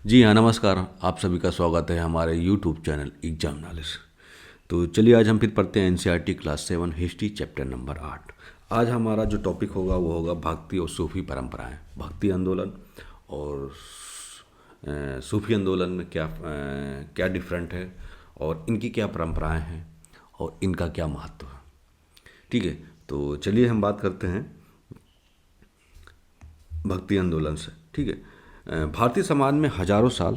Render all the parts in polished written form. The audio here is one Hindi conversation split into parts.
जी हाँ, नमस्कार। आप सभी का स्वागत है हमारे यूट्यूब चैनल एग्जाम नॉलेज। तो चलिए आज हम फिर पढ़ते हैं NCERT class 7 history chapter number 8। आज हमारा जो टॉपिक होगा वो होगा भक्ति और सूफी परंपराएं। भक्ति आंदोलन और सूफी आंदोलन में क्या डिफरेंट है और इनकी क्या परंपराएं हैं और इनका क्या महत्व है। ठीक है, तो चलिए हम बात करते हैं भक्ति आंदोलन से। ठीक है, भारतीय समाज में हजारों साल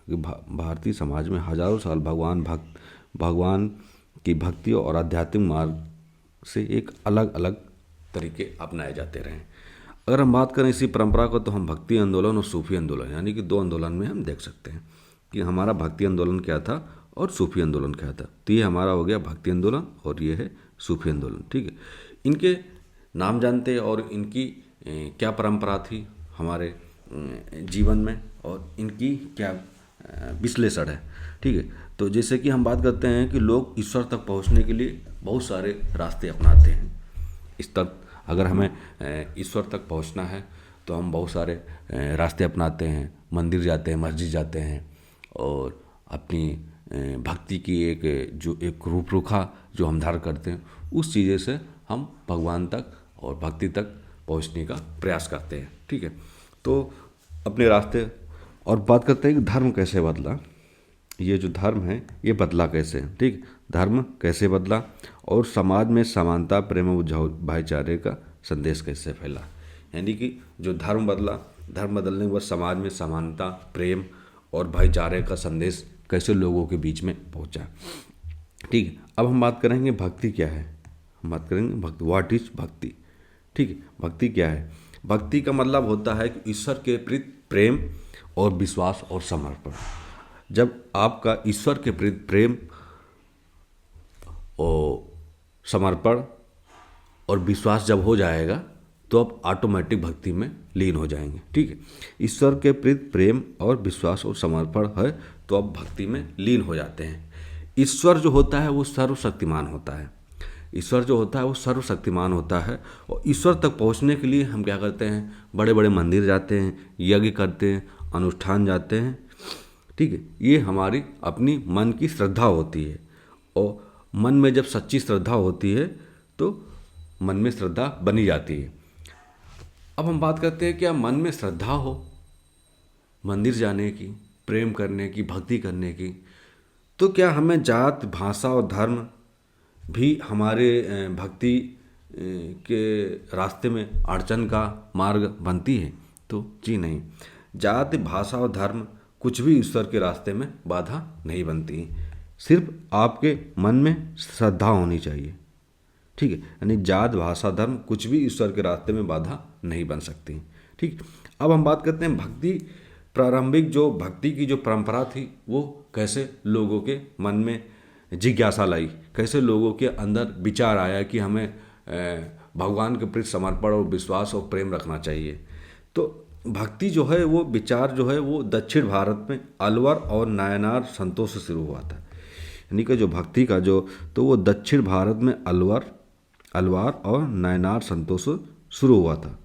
भारतीय समाज में हजारों साल भगवान की भक्ति और आध्यात्मिक मार्ग से एक अलग अलग तरीके अपनाए जाते रहे। अगर हम बात करें इसी परंपरा को तो हम भक्ति आंदोलन और सूफी आंदोलन यानी कि दो आंदोलन में हम देख सकते हैं कि हमारा भक्ति आंदोलन क्या था और सूफी आंदोलन क्या था। तो ये हमारा हो गया भक्ति आंदोलन और ये है सूफी आंदोलन। ठीक है, इनके नाम जानते हैं और इनकी क्या परंपरा थी हमारे जीवन में और इनकी क्या विश्लेषण है। ठीक है, तो जैसे कि हम बात करते हैं कि लोग ईश्वर तक पहुंचने के लिए बहुत सारे रास्ते अपनाते हैं। इस तक अगर हमें ईश्वर तक पहुंचना है तो हम बहुत सारे रास्ते अपनाते हैं, मंदिर जाते हैं, मस्जिद जाते हैं और अपनी भक्ति की एक रूपरेखा जो हम धारण करते हैं उस चीज़ें से हम भगवान तक और भक्ति तक पहुंचने का प्रयास करते हैं। ठीक है, तो अपने रास्ते और बात करते हैं कि धर्म कैसे बदला। ये जो धर्म है ये बदला कैसे। ठीक, धर्म कैसे बदला और समाज में समानता, प्रेम और भाईचारे का संदेश कैसे फैला। यानी कि जो धर्म बदला, धर्म बदलने के बाद समाज में समानता, प्रेम और भाईचारे का संदेश कैसे लोगों के बीच में पहुंचा। ठीक है, अब हम बात करेंगे भक्ति क्या है। हम बात करेंगे भक्ति, व्हाट इज भक्ति। ठीक है, भक्ति क्या है। भक्ति का मतलब होता है कि ईश्वर के प्रति प्रेम और विश्वास और समर्पण। जब आपका ईश्वर के प्रति प्रेम और समर्पण और विश्वास जब हो जाएगा तो आप ऑटोमेटिक भक्ति में लीन हो जाएंगे। ठीक है, ईश्वर के प्रति प्रेम और विश्वास और समर्पण है तो आप भक्ति में लीन हो जाते हैं। ईश्वर जो होता है वो सर्वशक्तिमान होता है। ईश्वर जो होता है वो सर्वशक्तिमान होता है और ईश्वर तक पहुंचने के लिए हम क्या करते हैं, बड़े बड़े मंदिर जाते हैं, यज्ञ करते हैं, अनुष्ठान जाते हैं। ठीक है, ये हमारी अपनी मन की श्रद्धा होती है और मन में जब सच्ची श्रद्धा होती है तो मन में श्रद्धा बनी जाती है। अब हम बात करते हैं क्या मन में श्रद्धा हो मंदिर जाने की, प्रेम करने की, भक्ति करने की, तो क्या हमें जात, भाषा और धर्म भी हमारे भक्ति के रास्ते में अड़चन का मार्ग बनती है? तो जी नहीं। जाति, भाषा और धर्म कुछ भी ईश्वर के रास्ते में बाधा नहीं बनती। सिर्फ आपके मन में श्रद्धा होनी चाहिए। ठीक है, यानी जात, भाषा, धर्म कुछ भी ईश्वर के रास्ते में बाधा नहीं बन सकती। ठीक, अब हम बात करते हैं भक्ति। प्रारंभिक जो भक्ति की जो परंपरा थी वो कैसे लोगों के मन में जिज्ञासा लाई, कैसे लोगों के अंदर विचार आया कि हमें भगवान के प्रति समर्पण और विश्वास और प्रेम रखना चाहिए। तो भक्ति जो है वो विचार जो है वो दक्षिण भारत में अलवर और नायनार संतों से शुरू हुआ था। यानी कि जो भक्ति का जो तो वो दक्षिण भारत में अलवार और नायनार संतों से शुरू हुआ था।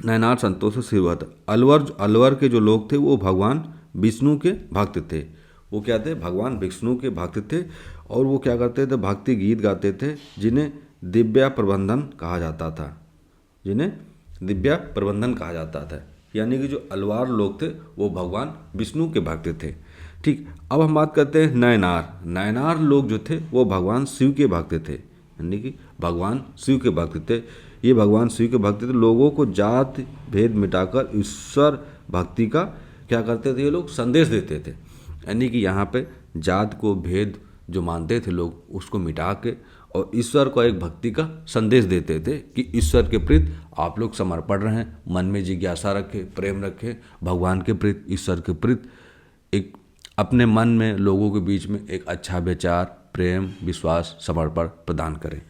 नायनार संतों से शुरू हुआ था। अलवर के जो लोग थे वो भगवान विष्णु के भक्त थे। वो क्या थे, भगवान विष्णु के भक्त थे और वो क्या करते थे, भक्ति गीत गाते थे जिन्हें दिव्या प्रबंधन कहा जाता था। यानी कि जो अलवार लोग थे वो भगवान विष्णु के भक्त थे। ठीक, अब हम बात करते हैं नायनार लोग जो थे वो भगवान शिव के भक्त थे। यानी कि भगवान शिव के भक्त थे। ये भगवान शिव के भक्त थे। लोगों को जात भेद मिटाकर ईश्वर भक्ति का क्या करते थे, ये लोग संदेश देते थे। यानी कि यहाँ पे जात को भेद जो मानते थे लोग उसको मिटा के और ईश्वर को एक भक्ति का संदेश देते थे कि ईश्वर के प्रति आप लोग समर्पण रहें, मन में जिज्ञासा रखें, प्रेम रखें, भगवान के प्रति, ईश्वर के प्रति एक अपने मन में लोगों के बीच में एक अच्छा विचार, प्रेम, विश्वास, समर्पण प्रदान करें।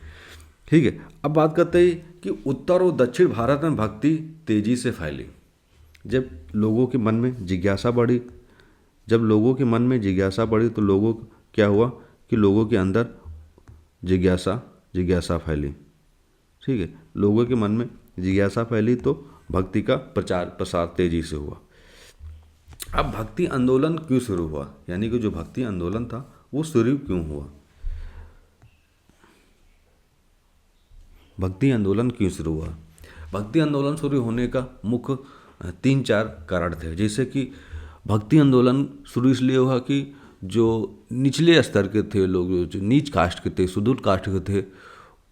ठीक है, अब बात करते हैं कि उत्तर और दक्षिण भारत में भक्ति तेजी से फैली। जब लोगों के मन में जिज्ञासा बढ़ी तो लोगों क्या हुआ कि लोगों के अंदर जिज्ञासा फैली। ठीक है, लोगों के मन में जिज्ञासा फैली तो भक्ति का प्रचार प्रसार तेजी से हुआ। अब भक्ति आंदोलन क्यों शुरू हुआ, यानी कि जो भक्ति आंदोलन था वो शुरू क्यों हुआ, भक्ति आंदोलन क्यों शुरू हुआ। भक्ति आंदोलन शुरू होने का मुख्य 3-4 कारण थे। जैसे कि भक्ति आंदोलन शुरू इसलिए हुआ कि जो निचले स्तर के थे लोग, जो नीच कास्ट के थे, शेड्यूल कास्ट के थे,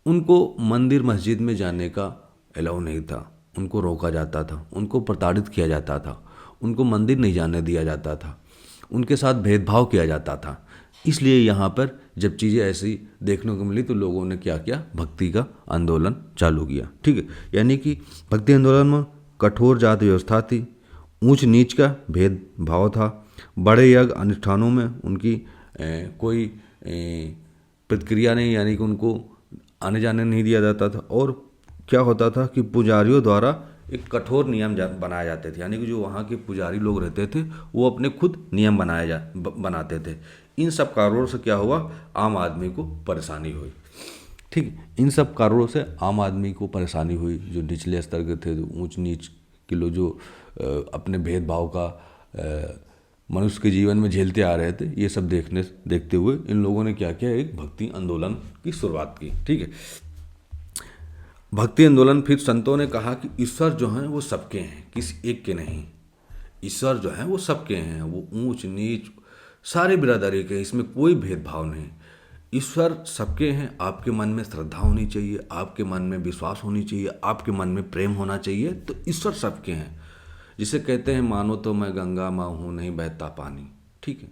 उनको मंदिर मस्जिद में जाने का अलाउ नहीं था, उनको रोका जाता था, उनको प्रताड़ित किया जाता था, उनको मंदिर नहीं जाने दिया जाता था, उनके साथ भेदभाव किया जाता था। इसलिए यहाँ पर जब चीज़ें ऐसी देखने को मिली तो लोगों ने क्या किया, भक्ति का आंदोलन चालू किया। ठीक है, यानी कि भक्ति आंदोलन में कठोर जाति व्यवस्था थी, ऊंच नीच का भेदभाव था, बड़े यज्ञ अनुष्ठानों में उनकी कोई प्रतिक्रिया नहीं, यानी कि उनको आने जाने नहीं दिया जाता था। और क्या होता था कि पुजारियों द्वारा एक कठोर नियम बनाए जाते थे, यानी कि जो वहाँ के पुजारी लोग रहते थे वो अपने खुद नियम बनाते थे। इन सब कारणों से क्या हुआ, आम आदमी को परेशानी हुई। ठीक, इन सब कारणों से आम आदमी को परेशानी हुई। जो निचले स्तर के थे, ऊंच नीच के लोग जो अपने भेदभाव का मनुष्य के जीवन में झेलते आ रहे थे, ये सब देखते हुए इन लोगों ने क्या किया, एक भक्ति आंदोलन की शुरुआत की। ठीक है, भक्ति आंदोलन फिर संतों ने कहा कि ईश्वर जो हैं वो सबके हैं, किसी एक के नहीं। ईश्वर जो हैं वो सबके हैं, वो ऊंच नीच सारे बिरादरी के, इसमें कोई भेदभाव नहीं। ईश्वर सबके हैं। आपके मन में श्रद्धा होनी चाहिए, आपके मन में विश्वास होनी चाहिए, आपके मन में प्रेम होना चाहिए, तो ईश्वर सबके हैं। जिसे कहते हैं मानो तो मैं गंगा माँ हूँ नहीं बहता पानी। ठीक है,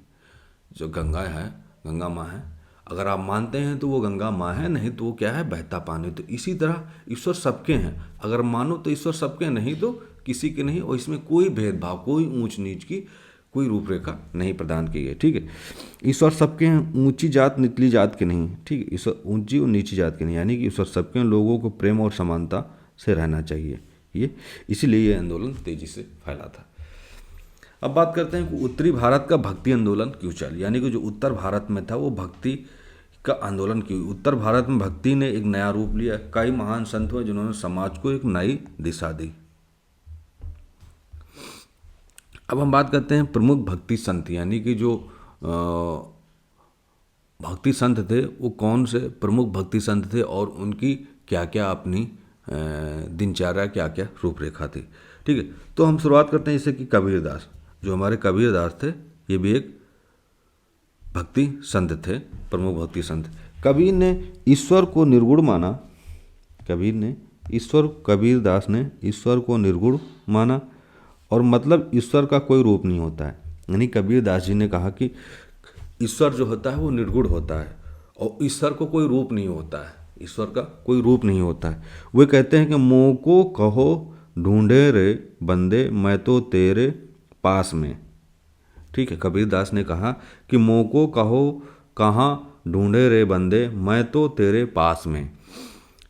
जो गंगा है, गंगा माँ है, अगर आप मानते हैं तो वो गंगा माँ है, नहीं तो वो क्या है, बहता पानी। तो इसी तरह ईश्वर सबके हैं, अगर मानो तो ईश्वर सबके, नहीं तो किसी के नहीं। और इसमें कोई भेदभाव, कोई ऊंच नीच की कोई रूपरेखा नहीं प्रदान की गई। ठीक है, ईश्वर सबके हैं, ऊंची जात निचली जात के नहीं। ठीक है, ईश्वर ऊंची और नीची जात के नहीं, यानी कि ईश्वर सबके हैं, लोगों को प्रेम और समानता से रहना चाहिए। ये इसीलिए ये आंदोलन तेजी से फैला था। अब बात करते हैं कि उत्तरी भारत का भक्ति आंदोलन क्यों चला, यानी कि जो उत्तर भारत में था वो भक्ति का आंदोलन क्यों। उत्तर भारत में भक्ति ने एक नया रूप लिया। कई महान संत हुए जिन्होंने समाज को एक नई दिशा दी। अब हम बात करते हैं प्रमुख भक्ति संत, यानी कि जो भक्ति संत थे वो कौन से प्रमुख भक्ति संत थे और उनकी क्या क्या अपनी दिनचर्या, क्या क्या रूपरेखा थी। ठीक है, तो हम शुरुआत करते हैं जैसे कि कबीरदास। जो हमारे कबीरदास थे ये भी एक भक्ति संत थे, प्रमुख भक्ति संत। कबीर ने ईश्वर को निर्गुण माना। कबीरदास ने ईश्वर को निर्गुण माना, और मतलब ईश्वर का कोई रूप नहीं होता है। यानी कबीरदास जी ने कहा कि ईश्वर जो होता है वो निर्गुण होता है और ईश्वर को कोई रूप नहीं होता है, ईश्वर का कोई रूप नहीं होता है। वे कहते हैं कि मोह को कहो ढूंढे रे बंदे मैं तो तेरे पास में। ठीक है, कबीरदास ने कहा कि मोह को कहो कहाँ ढूंढे रे बंदे मैं तो तेरे पास में।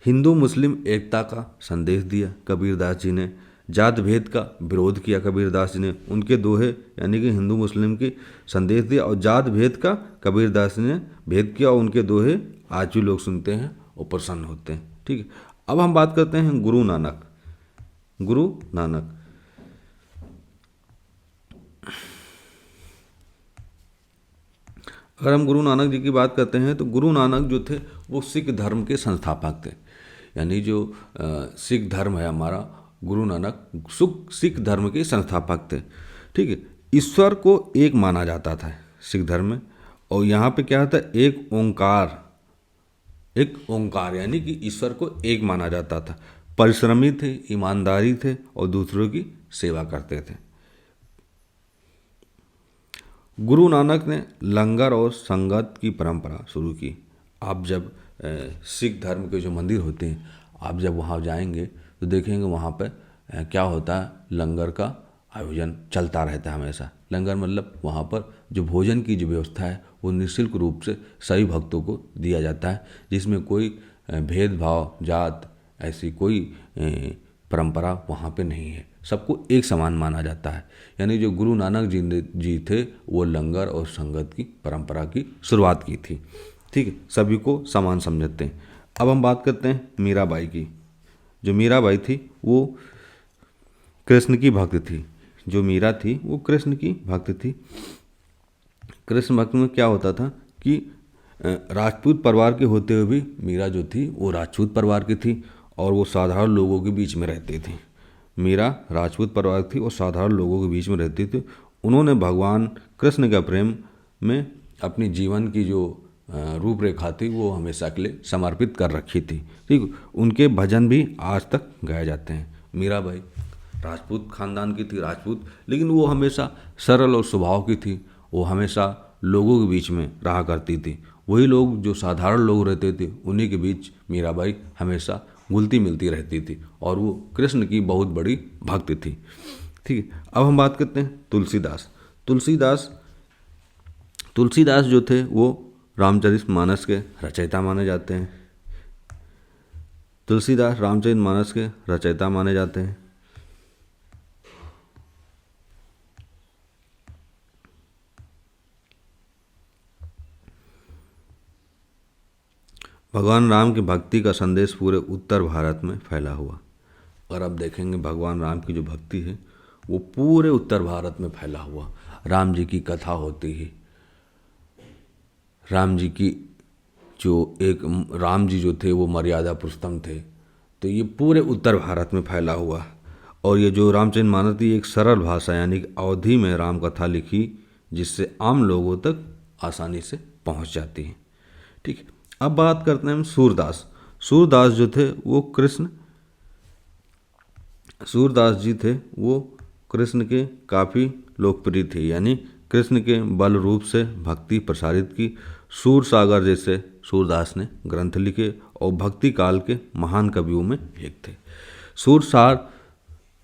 हिंदू मुस्लिम एकता का संदेश दिया कबीरदास जी ने। जात भेद का विरोध किया कबीरदास जी ने। उनके दोहे यानी कि हिंदू मुस्लिम की संदेश दिया और जात भेद का कबीरदास जी ने भेद किया, और उनके दोहे आज भी लोग सुनते हैं और प्रसन्न होते हैं। ठीक है, अब हम बात करते हैं गुरु नानक। अगर हम गुरु नानक जी की बात करते हैं तो गुरु नानक जो थे वो सिख धर्म के संस्थापक थे। यानी जो सिख धर्म है हमारा, गुरु नानक सिख धर्म के संस्थापक थे। ठीक है, ईश्वर को एक माना जाता था सिख धर्म में, और यहाँ पे क्या था, एक ओंकार यानी कि ईश्वर को एक माना जाता था। परिश्रमी थे, ईमानदारी थे और दूसरों की सेवा करते थे। गुरु नानक ने लंगर और संगत की परंपरा शुरू की। आप जब सिख धर्म के जो मंदिर होते हैं, आप जब वहाँ जाएंगे तो देखेंगे वहाँ पे क्या होता है, लंगर का आयोजन चलता रहता है हमेशा। लंगर मतलब वहाँ पर जो भोजन की जो व्यवस्था है वो निःशुल्क रूप से सभी भक्तों को दिया जाता है, जिसमें कोई भेदभाव, जात, ऐसी कोई परंपरा वहाँ पे नहीं है। सबको एक समान माना जाता है। यानी जो गुरु नानक जी थे वो लंगर और संगत की परंपरा की शुरुआत की थी। ठीक है, सभी को समान समझते हैं। अब हम बात करते हैं मीराबाई की। जो मीराबाई थी वो कृष्ण की भक्त थी। जो मीरा थी वो कृष्ण की भक्त थी। कृष्ण भक्त में क्या होता था कि राजपूत परिवार के होते हुए भी मीरा जो थी वो राजपूत परिवार की थी और वो साधारण लोगों के बीच में रहती थी। मीरा राजपूत परिवार थी और साधारण लोगों के बीच में रहती थी। उन्होंने भगवान कृष्ण के प्रेम में अपनी जीवन की जो रूपरेखा थी वो हमेशा के लिए समर्पित कर रखी थी। ठीक, उनके भजन भी आज तक गाए जाते हैं। मीराबाई राजपूत खानदान की थी, राजपूत, लेकिन वो हमेशा सरल और स्वभाव की थी। वो हमेशा लोगों के बीच में रहा करती थी। वही लोग जो साधारण लोग रहते थे उन्हीं के बीच मीराबाई हमेशा घुलती मिलती रहती थी और वो कृष्ण की बहुत बड़ी भक्त थी। ठीक है, अब हम बात करते हैं तुलसीदास। तुलसीदास जो थे वो रामचरितमानस के रचयिता माने जाते हैं। तुलसीदास रामचरितमानस के रचयिता माने जाते हैं। भगवान राम की भक्ति का संदेश पूरे उत्तर भारत में फैला हुआ। और अब देखेंगे भगवान राम की जो भक्ति है वो पूरे उत्तर भारत में फैला हुआ। राम जी की कथा होती है, राम जी की राम जी जो थे वो मर्यादा पुरुषोत्तम थे, तो ये पूरे उत्तर भारत में फैला हुआ। और ये जो रामचरितमानस थी एक सरल भाषा यानी कि अवधि में राम कथा लिखी जिससे आम लोगों तक आसानी से पहुंच जाती है। ठीक है, अब बात करते हैं हम सूरदास। सूरदास जो थे वो सूरदास जी थे वो कृष्ण के काफ़ी लोकप्रिय थे, यानी कृष्ण के बल रूप से भक्ति प्रसारित की। सूर सागर जैसे सूरदास ने ग्रंथ लिखे और भक्ति काल के महान कवियों में एक थे। सूरसार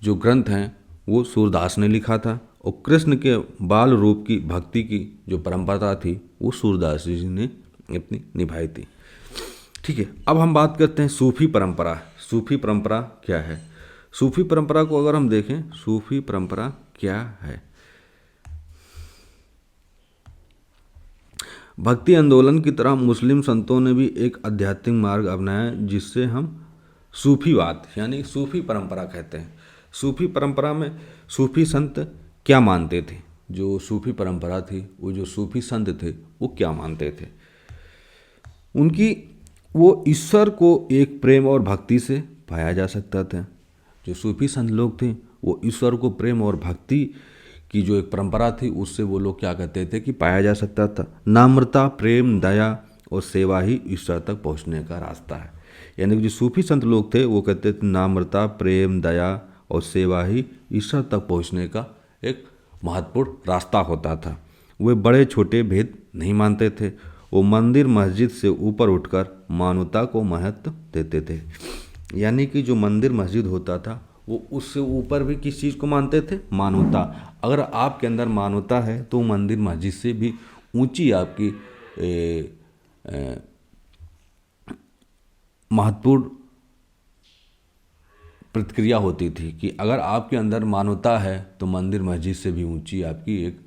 जो ग्रंथ हैं वो सूरदास ने लिखा था और कृष्ण के बाल रूप की भक्ति की जो परंपरा थी वो सूरदास जी ने अपनी निभाई थी। ठीक है, अब हम बात करते हैं सूफी परंपरा। सूफी परंपरा क्या है? सूफी परंपरा को अगर हम देखें, सूफी परंपरा क्या है? भक्ति आंदोलन की तरह मुस्लिम संतों ने भी एक आध्यात्मिक मार्ग अपनाया जिससे हम सूफीवाद यानी सूफी परंपरा कहते हैं। सूफी परंपरा में सूफी संत क्या मानते थे? जो सूफी परंपरा थी वो जो सूफी संत थे वो क्या मानते थे? वो ईश्वर को एक प्रेम और भक्ति से पाया जा सकता था। जो सूफी संत लोग थे वो ईश्वर को प्रेम और भक्ति की जो एक परंपरा थी उससे वो लोग क्या कहते थे कि पाया जा सकता था। नम्रता, प्रेम, दया और सेवा ही ईश्वर तक पहुंचने का रास्ता है। यानी कि जो सूफी संत लोग थे वो कहते थे नम्रता, प्रेम, दया और सेवा ही ईश्वर तक पहुंचने का एक महत्वपूर्ण रास्ता होता था। वे बड़े छोटे भेद नहीं मानते थे। वो मंदिर मस्जिद से ऊपर उठकर मानवता को महत्व देते थे। यानी कि जो मंदिर मस्जिद होता था वो उससे ऊपर भी किस चीज़ को मानते थे? मानवता। अगर आपके अंदर मानवता है तो मंदिर मस्जिद से भी ऊंची आपकी महत्वपूर्ण प्रतिक्रिया होती थी कि अगर आपके अंदर मानवता है तो मंदिर मस्जिद से भी ऊंची आपकी एक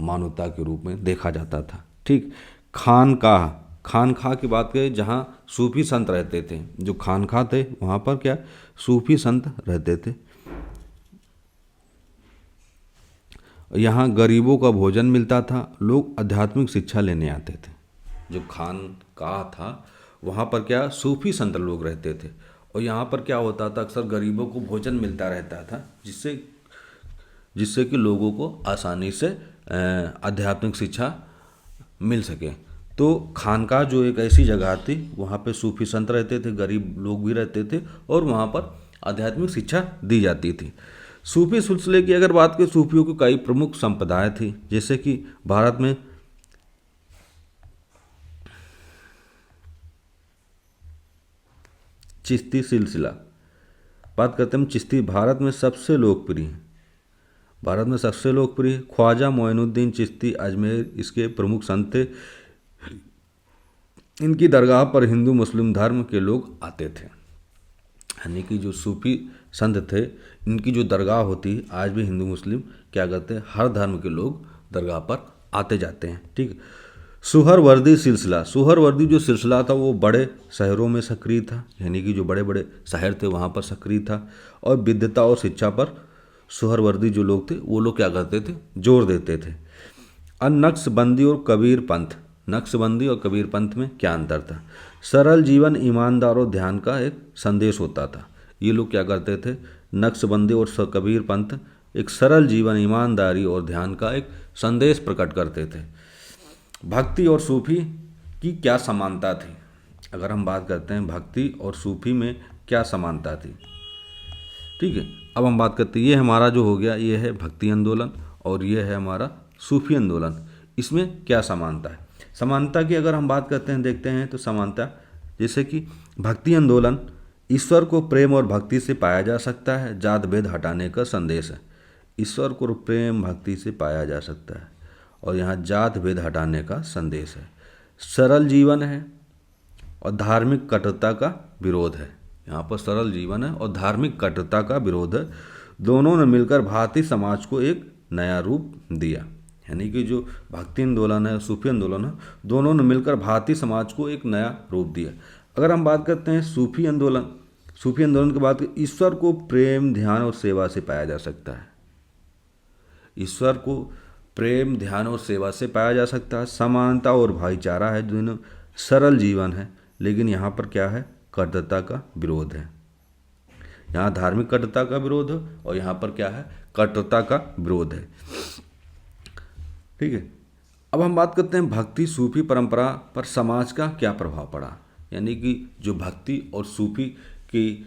मानवता के रूप में देखा जाता था। ठीक, खानकाह की बात करें जहाँ सूफी संत रहते थे। जो खानकाह थे वहाँ पर क्या सूफी संत रहते थे। यहाँ गरीबों का भोजन मिलता था। लोग आध्यात्मिक शिक्षा लेने आते थे। जो खानकाह था वहाँ पर क्या सूफी संत लोग रहते थे और यहाँ पर क्या होता था अक्सर गरीबों को भोजन मिलता रहता था जिससे कि लोगों को आसानी से आध्यात्मिक शिक्षा मिल सके। तो खानकाह जो एक ऐसी जगह थी वहाँ पे सूफी संत रहते थे, गरीब लोग भी रहते थे और वहाँ पर आध्यात्मिक शिक्षा दी जाती थी। सूफी सिलसिले की अगर बात करें, सूफियों की कई प्रमुख संप्रदाय थी। जैसे कि भारत में चिश्ती सिलसिला बात करते हैं। चिश्ती भारत में सबसे लोकप्रिय ख्वाजा मोइनुद्दीन चिश्ती अजमेर इसके प्रमुख संत थे। इनकी दरगाह पर हिंदू मुस्लिम धर्म के लोग आते थे। यानी कि जो सूफी संत थे इनकी जो दरगाह होती आज भी हिंदू मुस्लिम क्या करते हैं, हर धर्म के लोग दरगाह पर आते जाते हैं। ठीक, सुहरवर्दी जो सिलसिला था वो बड़े शहरों में सक्रिय था। यानी कि जो बड़े बड़े शहर थे वहाँ पर सक्रिय था और विद्वता और शिक्षा पर सुहरवर्दी जो लोग थे वो लोग क्या करते थे, जोर देते थे। और नक्शबंदी और कबीर पंथ, नक्शबंदी और कबीर पंथ में क्या अंतर था? सरल जीवन, ईमानदार और ध्यान का एक संदेश होता था। ये लोग क्या करते थे, नक्शबंदी और कबीर पंथ एक सरल जीवन, ईमानदारी और ध्यान का एक संदेश प्रकट करते थे। भक्ति और सूफी की क्या समानता थी? अगर हम बात करते हैं भक्ति और सूफी में क्या समानता थी, ठीक है। अब हम बात करते हैं, ये हमारा जो हो गया ये है भक्ति आंदोलन और ये है हमारा सूफी आंदोलन। इसमें क्या समानता है? समानता की अगर हम बात करते हैं, देखते हैं तो समानता जैसे कि भक्ति आंदोलन ईश्वर को प्रेम और भक्ति से पाया जा सकता है, जात भेद हटाने का संदेश है। ईश्वर को प्रेम भक्ति से पाया जा सकता है और यहाँ जात भेद हटाने का संदेश है। सरल जीवन है और धार्मिक कटुता का विरोध है। यहाँ पर सरल जीवन है और धार्मिक कटुता का विरोध है। दोनों ने मिलकर भारतीय समाज को एक नया रूप दिया। यानी कि जो भक्ति आंदोलन है, सूफी आंदोलन है, दोनों ने मिलकर भारतीय समाज को एक नया रूप दिया। अगर हम बात करते हैं सूफी आंदोलन, सूफी आंदोलन की बात करें, ईश्वर को प्रेम, ध्यान और सेवा से पाया जा सकता है। ईश्वर को प्रेम, ध्यान और सेवा से पाया जा सकता है। समानता और भाईचारा है, दोनों सरल जीवन है। लेकिन यहाँ पर क्या है, कटुता का विरोध है। यहाँ धार्मिक कटुता का विरोध है और यहाँ पर क्या है, कटुता का विरोध है, ठीक है। अब हम बात करते हैं भक्ति सूफी परंपरा पर समाज का क्या प्रभाव पड़ा। यानी कि जो भक्ति और सूफी की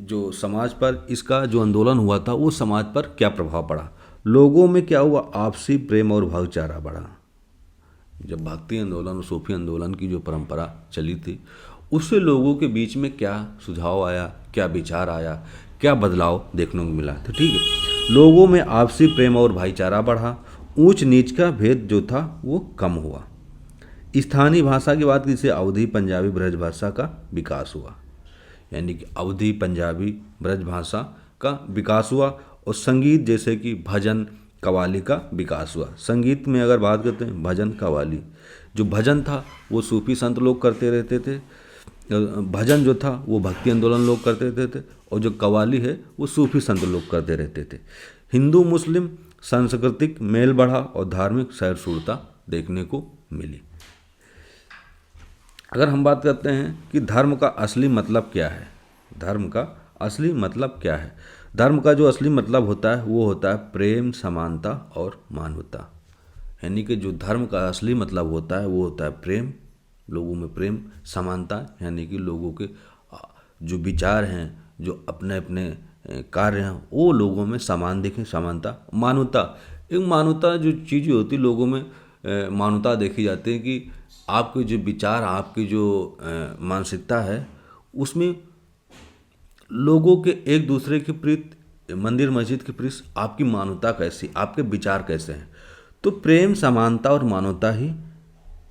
जो समाज पर इसका जो आंदोलन हुआ था वो समाज पर क्या प्रभाव पड़ा। लोगों में क्या हुआ, आपसी प्रेम और भाईचारा बढ़ा। जब भक्ति आंदोलन और सूफी आंदोलन की जो परंपरा चली थी उससे लोगों के बीच में क्या सुझाव आया, क्या विचार आया, क्या बदलाव देखने को मिला, तो ठीक है। लोगों में आपसी प्रेम और भाईचारा बढ़ा। ऊंच नीच का भेद जो था वो कम हुआ। स्थानीय भाषा की बात जैसे अवधी, पंजाबी, ब्रज भाषा का विकास हुआ। यानी कि अवधी, पंजाबी, ब्रज भाषा का विकास हुआ। और संगीत जैसे कि भजन, कव्वाली का विकास हुआ। संगीत में अगर बात करते हैं भजन, कव्वाली, जो भजन था वो सूफी संत लोग करते रहते थे, भजन जो था वो भक्ति आंदोलन लोग करते रहते थे, और जो कव्वाली है वो सूफी संत लोग करते रहते थे। हिंदू मुस्लिम सांस्कृतिक मेल बढ़ा और धार्मिक सहिष्णुता देखने को मिली। अगर हम बात करते हैं कि धर्म का असली मतलब क्या है, धर्म का असली मतलब क्या है, धर्म का जो असली मतलब होता है वो होता है प्रेम, समानता और मानवता। यानी कि जो धर्म का असली मतलब होता है वो होता है प्रेम, लोगों में प्रेम, समानता, यानी कि लोगों के जो विचार हैं, जो अपने अपने कार्य हैं वो लोगों में समान दिखें, समानता, मानवता। एक मानवता जो चीज़ें होती लोगों में मानवता देखी जाती है कि आपके जो विचार, आपकी जो मानसिकता है उसमें लोगों के एक दूसरे के प्रति, मंदिर मस्जिद के प्रति आपकी मानवता कैसी, आपके विचार कैसे हैं। तो प्रेम, समानता और मानवता ही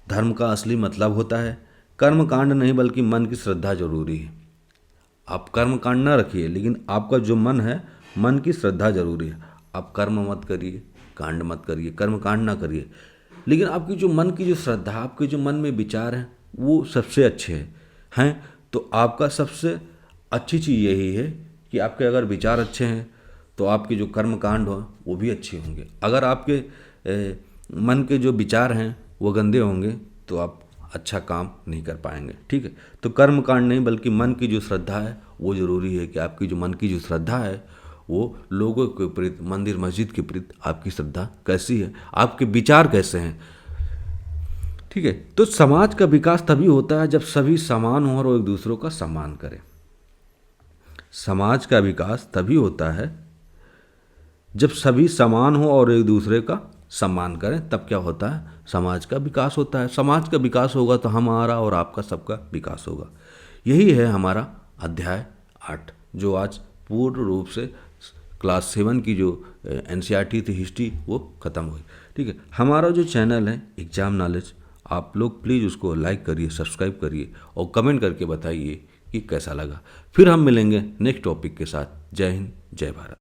धर्म का असली मतलब होता है। कर्म कांड नहीं बल्कि मन की श्रद्धा जरूरी है। आप कर्म कांड ना रखिए, लेकिन आपका जो मन है, मन की श्रद्धा जरूरी है। आप कर्म मत करिए, कांड मत करिए, कर्म कांड ना करिए, लेकिन आपकी जो मन की जो श्रद्धा, आपके जो मन में विचार हैं वो सबसे अच्छे हैं। तो आपका सबसे अच्छी चीज़ यही है कि आपके अगर विचार अच्छे हैं तो आपके जो कर्म कांड हो वो भी अच्छे होंगे। अगर आपके मन के जो विचार हैं वो गंदे होंगे तो आप अच्छा काम नहीं कर पाएंगे, ठीक है। तो कर्म कांड नहीं बल्कि मन की जो श्रद्धा है वो ज़रूरी है कि आपकी जो मन की जो श्रद्धा है वो लोगों के प्रति, मंदिर मस्जिद के प्रति आपकी श्रद्धा कैसी है, आपके विचार कैसे हैं, ठीक है। तो समाज का विकास तभी होता है जब सभी समान हों और एक दूसरों का सम्मान करें। समाज का विकास तभी होता है जब सभी समान हो और एक दूसरे का सम्मान करें, तब क्या होता है, समाज का विकास होता है। समाज का विकास होगा तो हमारा और आपका सबका विकास होगा। यही है हमारा अध्याय 8 जो आज पूर्ण रूप से क्लास 7 की जो NCERT थी हिस्ट्री वो ख़त्म हुई, ठीक है। हमारा जो चैनल है एग्जाम नॉलेज, आप लोग प्लीज़ उसको लाइक करिए, सब्सक्राइब करिए और कमेंट करके बताइए कि कैसा लगा। फिर हम मिलेंगे नेक्स्ट टॉपिक के साथ। जय हिंद, जय भारत।